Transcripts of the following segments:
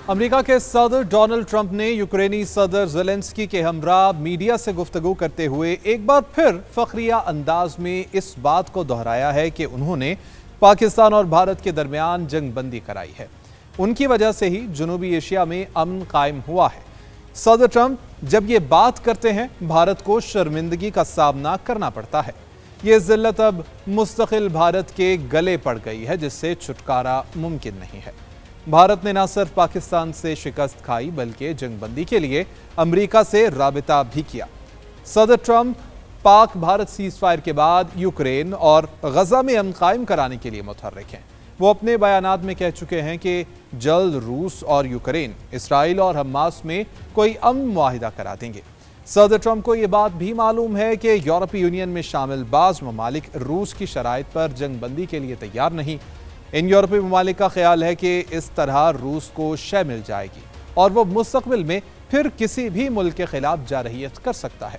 امریکہ کے صدر Donald Trump نے یوکرینی صدر زیلنسکی کے ہمراہ میڈیا سے گفتگو کرتے ہوئے ایک بار پھر فخریہ انداز میں اس بات کو دہرایا ہے کہ انہوں نے پاکستان اور بھارت کے درمیان جنگ بندی کرائی ہے۔ ان کی وجہ سے ہی جنوبی ایشیا میں امن قائم ہوا ہے۔ صدر ٹرمپ جب یہ بات کرتے ہیں بھارت کو شرمندگی کا سامنا کرنا پڑتا ہے۔ یہ ذلت اب مستقل بھارت کے گلے پڑ گئی ہے جس سے چھٹکارا ممکن نہیں ہے۔ بھارت نے نہ صرف پاکستان سے شکست کھائی بلکہ جنگ بندی کے لیے امریکہ سے رابطہ بھی کیا۔ صدر ٹرمپ پاک بھارت سیز فائر کے بعد یوکرین اور غزہ میں امن قائم کرانے کے لیے متحرک ہیں۔ وہ اپنے بیانات میں کہہ چکے ہیں کہ جلد روس اور یوکرین، اسرائیل اور حماس میں کوئی امن معاہدہ کرا دیں گے۔ صدر ٹرمپ کو یہ بات بھی معلوم ہے کہ یورپی یونین میں شامل بعض ممالک روس کی شرائط پر جنگ بندی کے لیے تیار نہیں۔ ان یورپی ممالک کا خیال ہے کہ اس طرح روس کو شے مل جائے گی اور وہ مستقبل میں پھر کسی بھی ملک کے خلاف جارحیت کر سکتا ہے۔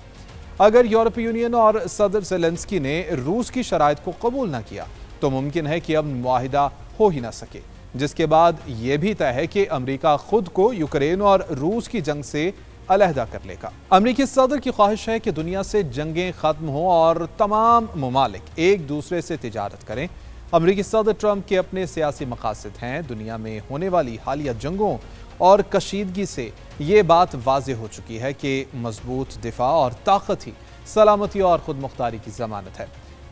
اگر یورپی یونین اور صدر زیلنسکی نے روس کی شرائط کو قبول نہ کیا تو ممکن ہے کہ امن معاہدہ ہو ہی نہ سکے، جس کے بعد یہ بھی طے ہے کہ امریکہ خود کو یوکرین اور روس کی جنگ سے علیحدہ کر لے گا۔ امریکی صدر کی خواہش ہے کہ دنیا سے جنگیں ختم ہوں اور تمام ممالک ایک دوسرے سے تجارت کریں۔ امریکی صدر ٹرمپ کے اپنے سیاسی مقاصد ہیں۔ دنیا میں ہونے والی حالیہ جنگوں اور کشیدگی سے یہ بات واضح ہو چکی ہے کہ مضبوط دفاع اور طاقت ہی سلامتی اور خود مختاری کی ضمانت ہے۔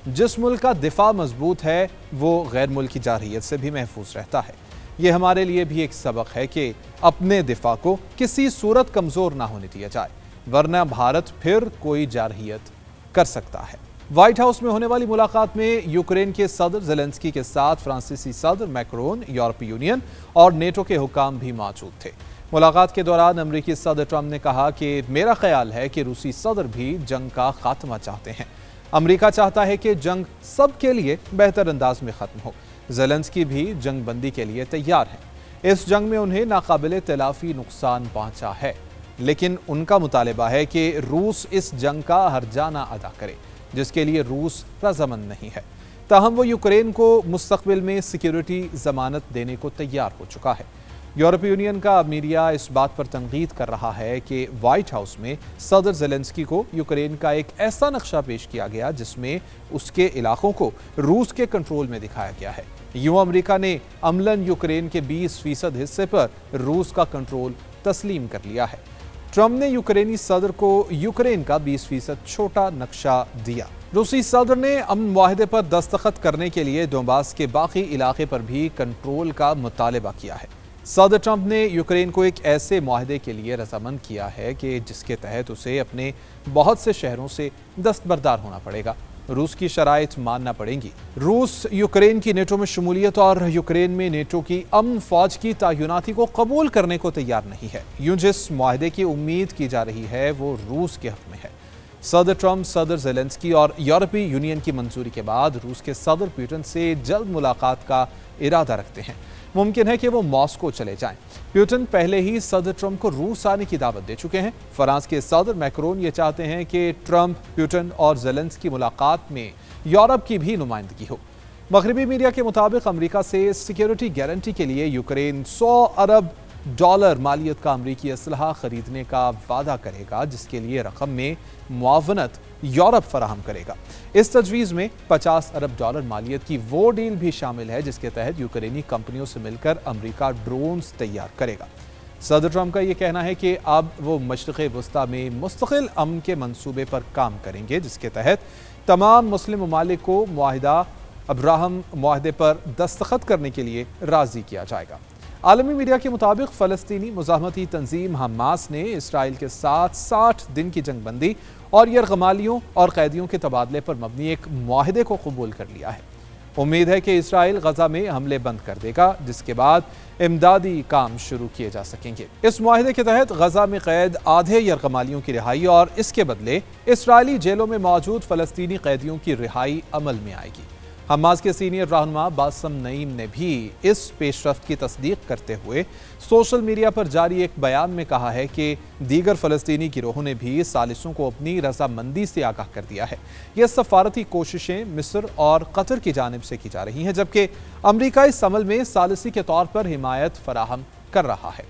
جس ملک کا دفاع مضبوط ہے وہ غیر ملکی جارحیت سے بھی محفوظ رہتا ہے۔ یہ ہمارے لیے بھی ایک سبق ہے کہ اپنے دفاع کو کسی صورت کمزور نہ ہونے دیا جائے، ورنہ بھارت پھر کوئی جارحیت کر سکتا ہے۔ وائٹ ہاؤس میں ہونے والی ملاقات میں یوکرین کے صدر زیلنسکی کے ساتھ فرانسیسی صدر میکرون، یورپی یونین اور نیٹو کے حکام بھی موجود تھے۔ ملاقات کے دوران امریکی صدر ٹرمپ نے کہا کہ میرا خیال ہے کہ روسی صدر بھی جنگ کا خاتمہ چاہتے ہیں۔ امریکہ چاہتا ہے کہ جنگ سب کے لیے بہتر انداز میں ختم ہو۔ زیلنسکی بھی جنگ بندی کے لیے تیار ہیں۔ اس جنگ میں انہیں ناقابل تلافی نقصان پہنچا ہے، لیکن ان کا مطالبہ ہے کہ روس اس جنگ کا ہرجانہ ادا کرے، جس کے لیے روس رضامند نہیں ہے۔ تاہم وہ یوکرین کو مستقبل میں سیکیورٹی ضمانت دینے کو تیار ہو چکا ہے۔ یورپی یونین کا میڈیا اس بات پر تنقید کر رہا ہے کہ وائٹ ہاؤس میں صدر زیلنسکی کو یوکرین کا ایک ایسا نقشہ پیش کیا گیا جس میں اس کے علاقوں کو روس کے کنٹرول میں دکھایا گیا ہے۔ یوں امریکہ نے عملاً یوکرین کے 20% حصے پر روس کا کنٹرول تسلیم کر لیا ہے۔ ٹرمپ نے یوکرینی صدر کو یوکرین کا 20% چھوٹا نقشہ دیا۔ روسی صدر نے امن معاہدے پر دستخط کرنے کے لیے دونباس کے باقی علاقے پر بھی کنٹرول کا مطالبہ کیا ہے۔ صدر ٹرمپ نے یوکرین کو ایک ایسے معاہدے کے لیے رضامند کیا ہے کہ جس کے تحت اسے اپنے بہت سے شہروں سے دستبردار ہونا پڑے گا۔ روس کی شرائط ماننا پڑیں گی۔ روس یوکرین کی نیٹو میں شمولیت اور یوکرین میں نیٹو کی امن فوج کی تعیناتی کو قبول کرنے کو تیار نہیں ہے۔ یوں جس معاہدے کی امید کی جا رہی ہے وہ روس کے حق میں ہے۔ صدر ٹرمپ صدر زیلنسکی اور یورپی یونین کی منظوری کے بعد روس کے صدر پیوٹن سے جلد ملاقات کا ارادہ رکھتے ہیں۔ ممکن ہے کہ وہ ماسکو چلے جائیں۔ پیوٹن پہلے ہی صدر ٹرمپ کو روس آنے کی دعوت دے چکے ہیں۔ فرانس کے صدر میکرون یہ چاہتے ہیں کہ ٹرمپ، پیوٹن اور زیلنسکی کی ملاقات میں یورپ کی بھی نمائندگی ہو۔ مغربی میڈیا کے مطابق امریکہ سے سیکیورٹی گارنٹی کے لیے یوکرین $100 ارب مالیت کا امریکی اسلحہ خریدنے کا وعدہ کرے گا، جس کے لیے رقم میں معاونت یورپ فراہم کرے گا۔ اس تجویز میں $50 ارب مالیت کی وہ ڈیل بھی شامل ہے جس کے تحت یوکرینی کمپنیوں سے مل کر امریکہ ڈرونز تیار کرے گا۔ صدر ٹرمپ کا یہ کہنا ہے کہ اب وہ مشرق وسطی میں مستقل امن کے منصوبے پر کام کریں گے، جس کے تحت تمام مسلم ممالک کو معاہدہ ابراہم معاہدے پر دستخط کرنے کے لیے راضی کیا جائے گا۔ عالمی میڈیا کے مطابق فلسطینی مزاحمتی تنظیم حماس نے اسرائیل کے ساتھ 60 دن کی جنگ بندی اور یرغمالیوں اور قیدیوں کے تبادلے پر مبنی ایک معاہدے کو قبول کر لیا ہے۔ امید ہے کہ اسرائیل غزہ میں حملے بند کر دے گا، جس کے بعد امدادی کام شروع کیے جا سکیں گے۔ اس معاہدے کے تحت غزہ میں قید آدھے یرغمالیوں کی رہائی اور اس کے بدلے اسرائیلی جیلوں میں موجود فلسطینی قیدیوں کی رہائی عمل میں آئے گی۔ حماس کے سینئر رہنما باسم نعیم نے بھی اس پیش رفت کی تصدیق کرتے ہوئے سوشل میڈیا پر جاری ایک بیان میں کہا ہے کہ دیگر فلسطینی گروہوں نے بھی ثالثوں کو اپنی رضامندی سے آگاہ کر دیا ہے۔ یہ سفارتی کوششیں مصر اور قطر کی جانب سے کی جا رہی ہیں، جبکہ امریکہ اس عمل میں ثالثی کے طور پر حمایت فراہم کر رہا ہے۔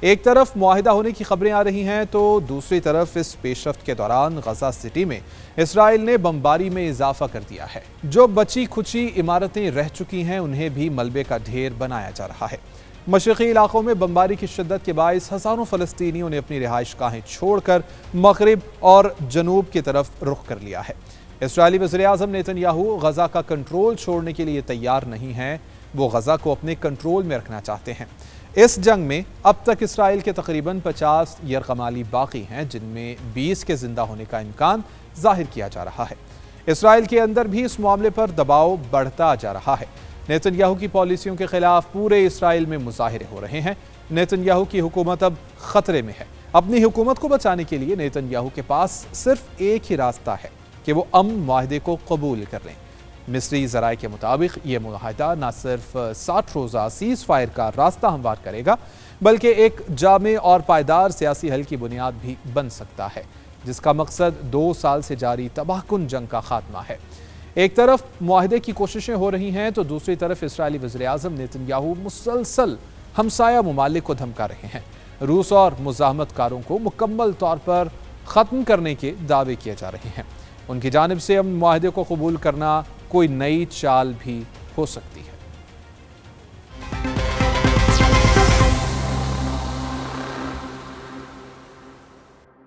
ایک طرف معاہدہ ہونے کی خبریں آ رہی ہیں تو دوسری طرف اس پیشرفت کے دوران غزہ سٹی میں اسرائیل نے بمباری میں اضافہ کر دیا ہے۔ جو بچی کھچی عمارتیں رہ چکی ہیں انہیں بھی ملبے کا ڈھیر بنایا جا رہا ہے۔ مشرقی علاقوں میں بمباری کی شدت کے باعث ہزاروں فلسطینیوں نے اپنی رہائش گاہیں چھوڑ کر مغرب اور جنوب کی طرف رخ کر لیا ہے۔ اسرائیلی وزیر اعظم نیتن یاہو غزہ کا کنٹرول چھوڑنے کے لیے تیار نہیں ہیں، وہ غزہ کو اپنے کنٹرول میں رکھنا چاہتے ہیں۔ اس جنگ میں اب تک اسرائیل کے تقریباً 50 یرغمالی باقی ہیں، جن میں 20 کے زندہ ہونے کا امکان ظاہر کیا جا رہا ہے۔ اسرائیل کے اندر بھی اس معاملے پر دباؤ بڑھتا جا رہا ہے۔ نیتن یاہو کی پالیسیوں کے خلاف پورے اسرائیل میں مظاہرے ہو رہے ہیں۔ نیتن یاہو کی حکومت اب خطرے میں ہے۔ اپنی حکومت کو بچانے کے لیے نیتن یاہو کے پاس صرف ایک ہی راستہ ہے کہ وہ امن معاہدے کو قبول کر لیں۔ مصری ذرائع کے مطابق یہ معاہدہ نہ صرف 60 روزہ سیز فائر کا راستہ ہموار کرے گا بلکہ ایک جامع اور پائیدار سیاسی حل کی بنیاد بھی بن سکتا ہے، جس کا مقصد 2 سال سے جاری تباہ کن جنگ کا خاتمہ ہے۔ ایک طرف معاہدے کی کوششیں ہو رہی ہیں تو دوسری طرف اسرائیلی وزیر اعظم نیتن یاہو مسلسل ہمسایہ ممالک کو دھمکا رہے ہیں۔ روس اور مزاحمت کاروں کو مکمل طور پر ختم کرنے کے دعوے کیے جا رہے ہیں۔ ان کی جانب سے امن معاہدے کو قبول کرنا کوئی نئی چال بھی ہو سکتی ہے۔